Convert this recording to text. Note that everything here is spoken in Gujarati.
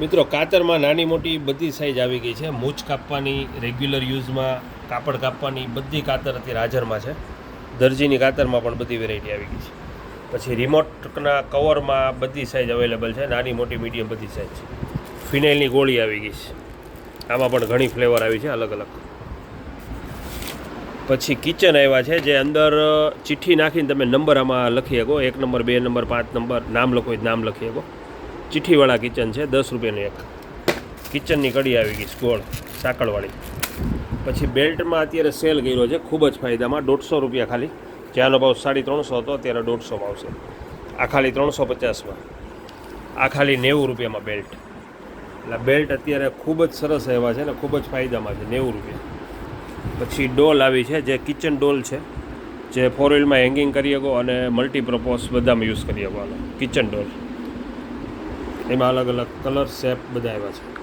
મિત્રો કાતરમાં નાની મોટી બધી સાઇઝ આવી ગઈ છે. મૂછ કાપવાની, રેગ્યુલર યુઝમાં કાપડ કાપવાની બધી કાતર અત્યારે હાજરમાં છે. દરજીની કાતરમાં પણ બધી વેરાયટી આવી ગઈ છે. પછી રિમોટના કવરમાં બધી સાઇઝ અવેલેબલ છે. નાની મોટી મીડિયમ બધી સાઇઝ છે. ફિનાઇલની ગોળી આવી ગઈ છે. આમાં પણ ઘણી ફ્લેવર આવી છે અલગ અલગ. પછી કિચન આવ્યા છે જે અંદર ચિઠ્ઠી નાખીને તમે નંબર આમાં લખી શકો. 1 નંબર 2 નંબર 5 નંબર નામ લખો નામ લખી શકો. ચિઠ્ઠીવાળા કિચન છે. 10 રૂપિયાનું એક. કિચનની કડી આવી ગઈ ગોળ સાંકળવાળી. પછી બેલ્ટમાં અત્યારે સેલ કર્યો છે ખૂબ જ ફાયદામાં. 150 રૂપિયા ખાલી. જ્યાંનો ભાવ 350 હતો અત્યારે 150 આવશે. આ ખાલી 350માં. આ ખાલી 90 રૂપિયામાં બેલ્ટ. એટલે બેલ્ટ અત્યારે ખૂબ જ સરસ એવા છે ને ખૂબ જ ફાયદામાં છે. 90 રૂપિયા. પછી ડોલ આવી છે જે કિચન ડોલ છે, જે 4 વ્હીલમાં હેંગિંગ કરી શકો અને મલ્ટીપર્પઝ બધામાં યુઝ કરી શકો. કિચન ડોલ એમાં અલગ અલગ કલર શેપ બધા આવ્યા છે.